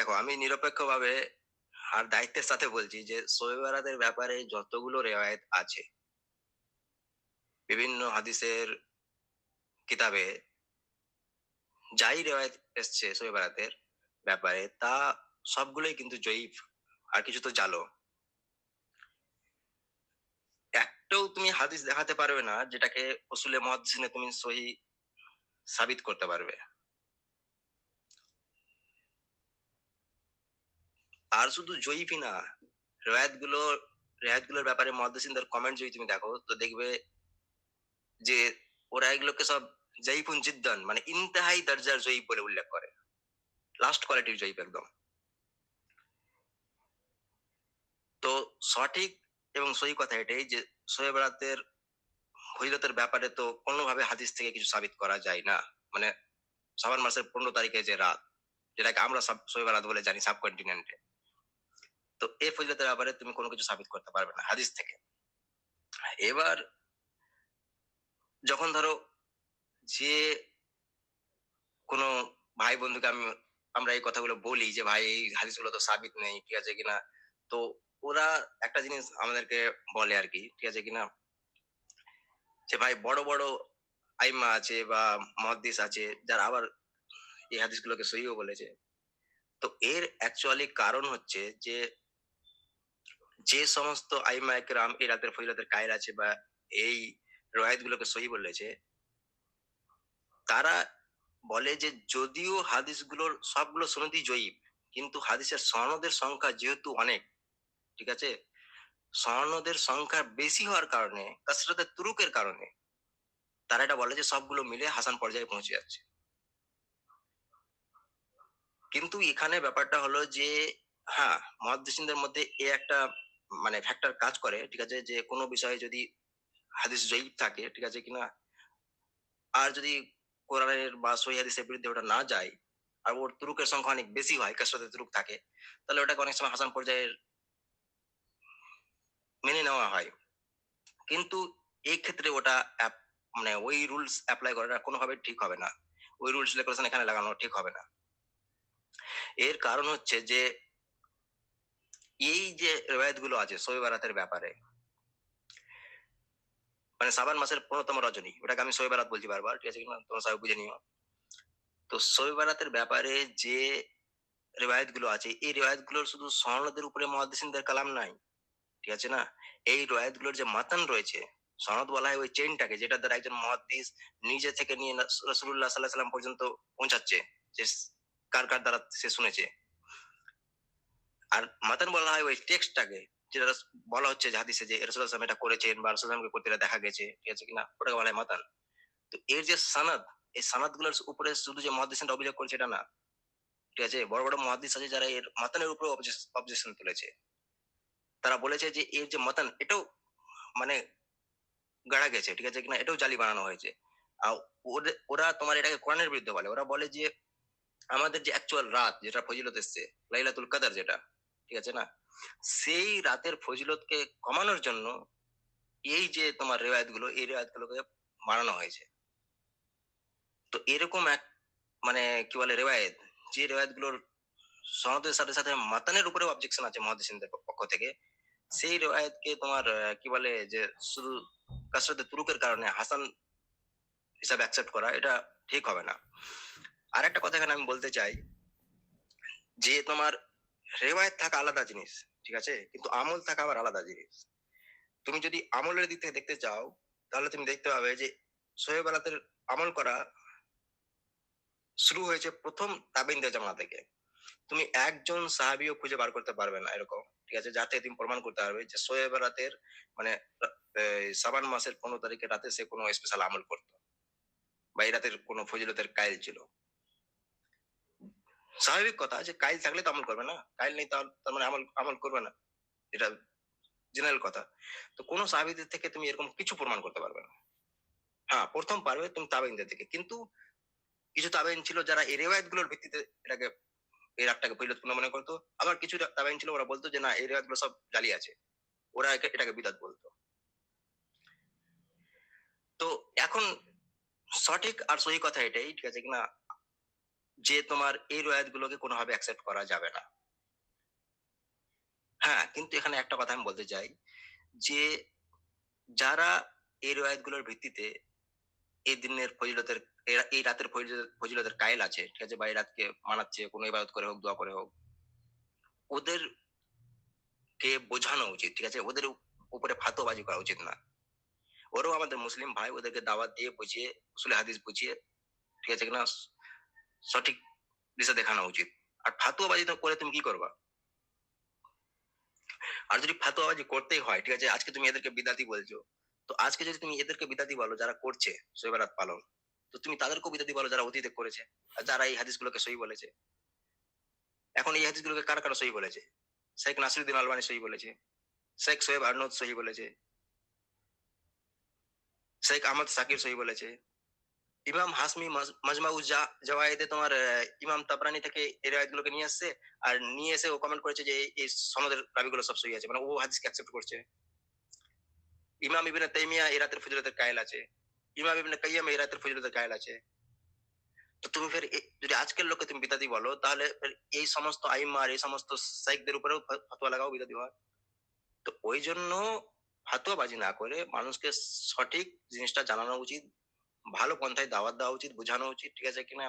দেখো, আমি নিরপেক্ষভাবে আর দায়িত্বের সাথে বলছি যে শবে বরাতের ব্যাপারে যতগুলো রেওয়ায়েত আছে বিভিন্ন হাদিসের কিতাবে, যাই রেওয়ায়েত এসছে শবে বরাতের ব্যাপারে তা সবগুলোই কিন্তু জয়ীফ, আর কিছু তো জালো। একটাও তুমি হাদিস দেখাতে পারবে না যেটাকে উসুলে মুহাদ্দিসিনে তুমি সহি সাবিত করতে পারবে। আর শুধু জয়ীফই না, রেওয়ায়েত গুলো রেওয়ায়েত গুলোর ব্যাপারে মুহাদ্দিসিনদের কমেন্ট যদি তুমি দেখো তো দেখবে যে ওরা এগুলোকে সব জয়ীফুন জিদ্দান, মানে ইন্তেহাই দরজার জয়ীফ বলে উল্লেখ করে, লাস্ট কোয়ালিটির জয়ীফ একদম। তো সঠিক এবং সহি কথা এটাই যে শবে বরাতের ফজিলতের ব্যাপারে তো কোনোভাবে হাদিস থেকে কিছু সাবিত করা যায় না। মানে শাবান মাসের 15 তারিখে যে রাত, যেটাকে আমরা শবে বরাত বলে জানি সাবকন্টিনেন্টে, তো এই ফজিলতের ব্যাপারে তুমি কোনো কিছু সাবিত করতে পারবে না হাদিস থেকে। এবার যখন ধরো যে কোনো ভাই বন্ধুকে আমরা এই কথাগুলো বলি যে ভাই এই হাদিসগুলো তো সাবিত নেই, ঠিক আছে কিনা, তো ওরা একটা জিনিস আমাদেরকে বলে আর কি, ঠিক আছে কিনা, যে ভাই বড় বড় আইম্মা আছে বা মুহাদ্দিস আছে যারা আবার এই হাদিসগুলোকে সহিহ বলেছে। তো এর অ্যাকচুয়ালি কারণ হচ্ছে যে যে সমস্ত আইম্মা একরাম এই রাতের ফজিলতের কায়েল আছে বা এই রওয়ায়াত গুলোকে সহি বলেছে, তারা বলে যে যদিও হাদিসগুলোর সবগুলো সনদই জয়ীফ, কিন্তু হাদিসের সনদের সংখ্যা যেহেতু অনেক, ঠিক আছে, সনদের সংখ্যা বেশি হওয়ার কারণে, কাসরাতে তুরুকের কারণে তারা এটা বলে যে সবগুলো মিলে হাসান পর্যায়ে পৌঁছে যাচ্ছে। কিন্তু এখানে ব্যাপারটা হলো যে হ্যাঁ, মুহাদ্দিসিনদের মধ্যে এ একটা মানে ফ্যাক্টর কাজ করে, ঠিক আছে, যে কোনো বিষয়ে যদি হাদিস জয়ীফ থাকে, ঠিক আছে কিনা, আর যদি কোরআনের বা সহিহ হাদিসের বিরুদ্ধে ওটা না যায়, আর ওর তুরুকের সংখ্যা অনেক বেশি হয়, কাসরাতে তুরুক থাকে, তাহলে ওটাকে অনেক সময় হাসান পর্যায়ের মেনে নেওয়া হয়। কিন্তু এই ক্ষেত্রে ওটা মানে ওই রুলস অ্যাপ্লাই করাটা কোনোভাবে ঠিক হবে না। ওই রুলস রেগুলেশন এখানে লাগানো ঠিক হবে না। এর কারণ হচ্ছে যে এই যে রেওয়ায়েত গুলো আছে শবে বরাতের ব্যাপারে, মানে শাবান মাসের 15তম রজনী, ওটাকে আমি শবে বরাত বলছি বারবার, ঠিক আছে কিনা, তোমরা সবাই বুঝে নিও। তো শবে বরাতের ব্যাপারে যে রেওয়ায়েত গুলো আছে, এই রেওয়ায়েত গুলোর শুধু সনদের উপরে মুহাদ্দিসিনদের কালাম নাই, ঠিক আছে না, এই রেওয়ায়েত গুলোর যে মাতান রয়েছে, সনদ বলা হয় ওই চেইনটাকে, যেটা দ্বারা একজন মুহাদ্দিস নিজে থেকে নিয়ে রাসূলুল্লাহ সাল্লাল্লাহু আলাইহি সাল্লাম পর্যন্ত পৌঁছাচ্ছে, যে কার কার দ্বারা সে শুনেছে। আর মাতান বলা হয় ওই টেক্সটটাকে, যেটা বলা হচ্ছে যে হাদিসে যে রাসূলুল্লাহ সাল্লাল্লাহু আলাইহি ওয়াসাল্লাম এটা করেছেন বা রাসূলুল্লাহ সাল্লাল্লাহু আলাইহি ওয়াসাল্লামকে করতে দেখা গেছে, ঠিক আছে কিনা, ওটাকে বলা হয় মাতান। তো এর যে সনদ, এই সনদ গুলোর উপরে শুধু যে মুহাদ্দিসিনরা অভিযোগ করছে এটা না, ঠিক আছে, বড় বড় মুহাদ্দিস আছে যারা এর মাতানের উপরে অবজেকশন তুলেছে। তারা বলেছে যে এর যে মাতান এটাও মানে গাড়া গেছে, ঠিক আছে কিনা, এটাও জালি বানানো হয়েছে। আর ওরা তোমার এটাকে কোরআনের বিরুদ্ধে বলে। ওরা বলে যে আমাদের যে অ্যাকচুয়াল রাত যেটা ফজিলত এসছে, লাইলাতুল কাদার যেটা, ঠিক আছে না, সেই রাতের ফজিলতকে কমানোর জন্য এই যে তোমার রেওয়ায়েত গুলো, এই রেওয়ায়েত গুলোকে বানানো হয়েছে। তো এরকম এক মানে কি বলে রেওয়ায়েত, যে রেওয়ায়েত গুলোর সনদের সাথে সাথে মাতানের উপরে অবজেকশন আছে মুহাদ্দিসিনদের পক্ষ থেকে, সেই রেওয়ায়েতকে তোমার কি বলে যে শুধু কাসরাতে তুরুকের কারণে হাসান হিসাবে অ্যাকসেপ্ট করা এটা ঠিক হবে না। আর একটা কথা এখানে আমি বলতে চাই যে তোমার রেওয়ায়েত থাকা আলাদা জিনিস, ঠিক আছে, কিন্তু আমল থাকা আবার আলাদা জিনিস। তুমি যদি আমলের দিক থেকে দেখতে চাও, তাহলে তুমি দেখতে পাবে যে শোয়েব আলাতের আমল করা শুরু হয়েছে প্রথম তাবেঈনদের জামানা থেকে। তুমি একজন সাহাবীও খুঁজে বার করতে পারবে না এরকম, ঠিক আছে, যাতে তুমি প্রমাণ করতে পারবে যে শোয়েব রাতের মানে শাবান মাসের 15 তারিখে রাতে সে কোনো স্পেশাল আমল করতো বা এই রাতের কোনো ফজিলতের কাইল ছিল। স্বাভাবিক কথা যে কাইল থাকলে তো আমল করবে না, কাইল নেই তার মানে আমল আমল করবে না, এটা জেনারেল কথা। তো কোনো সাহাবীদের থেকে তুমি এরকম কিছু প্রমাণ করতে পারবে না। হ্যাঁ, প্রথম পারবে তুমি তাবেঈনদের থেকে, কিন্তু কিছু তাবেঈন ছিল যারা এই রেওয়ায়েত গুলোর ভিত্তিতে এটাকে এই রাতটাকে ফজিলতপূর্ণ মনে করতো। আবার কিছু তাবেঈন ছিল ওরা বলতো যে না, এই রেওয়ায়েত গুলো সব জালি আছে, ওরা এটাকে বিদাত বলতো। তো এখন সঠিক আর সহি কথা এটাই, ঠিক আছে কিনা, যে তোমার এই রেওয়ায়েত গুলোকে কোনোভাবে অ্যাকসেপ্ট করা যাবে না। হ্যাঁ, কিন্তু এখানে একটা কথা আমি বলতে চাই যে যারা এই রেওয়ায়েত গুলোর ভিত্তিতে এই দিনের ফজিলতের এই রাতের ফজিলতের কায়েল আছে, ঠিক আছে? বা এই রাতকে মানাচ্ছে, কোনো ইবাদত করে হোক, দোয়া করে হোক, ওদেরকে বোঝানো উচিত, ঠিক আছে? ওদের উপরে ফাতোয়াবাজি করা উচিত না। ওরাও আমাদের মুসলিম ভাই, ওদেরকে দাওয়াত দিয়ে বুঝিয়ে, উসুলে হাদিস বুঝিয়ে, ঠিক আছে কিনা? সঠিক দিশা দেখানো উচিত। আর ফাতোয়াবাজি তো করে তুমি কি করবা? আর যদি ফাতোয়াবাজি করতেই হয়, ঠিক আছে? আজকে তুমি এদেরকে বিদাতি বলছো। তো আজকে যদি তুমি এদেরকে বিদাতি বলো যারা করছে শবে বরাত পালন, তো তুমি তাদেরকেও বিদাতি বলো যারা অতীতে করেছে। আর যারা এই হাদিসগুলোকে সহি বলেছে। এখন এই হাদিসগুলোকে কারা সহি বলেছে? শেখ নাসিরুদ্দিন আলবানী সহি বলেছে। শেখ সোয়েব আর্নদ সহি বলেছে। শেখ আহমদ সাকির সহি বলেছে। ইমাম হাসমি মাজমাউ জাওয়ায়েদে তোমার ইমাম তাবরানি থেকে এই রায়তগুলোকে নিয়ে আসছে। আর নিয়ে এসে ও কমেন্ট করেছে যে এই সনদের রাবিগুলো সব সহি আছে। মানে ও হাদিসকে অ্যাকসেপ্ট করছে। ইমাম ইবনে তাইমিয়া এই রাতের ফজিলতের কায়েল আছে। ইমাম ইবনে কাইয়্যিম এই রাতের ফজিলতের কায়েল আছে। তো তুমি ফের যদি আজকের লোককে তুমি বিদাতি বলো, তাহলে ফের এই সমস্ত আইম্মা আর এই সমস্ত শাইখদের উপরেও ফতোয়া লাগাও বিদাতি হওয়ার। তো ওই জন্য ফাতোয়াবাজি না করে মানুষকে সঠিক জিনিসটা জানানো উচিত। ভালো পন্থায় দাওয়াত দেওয়া উচিত, বোঝানো উচিত, ঠিক আছে কিনা?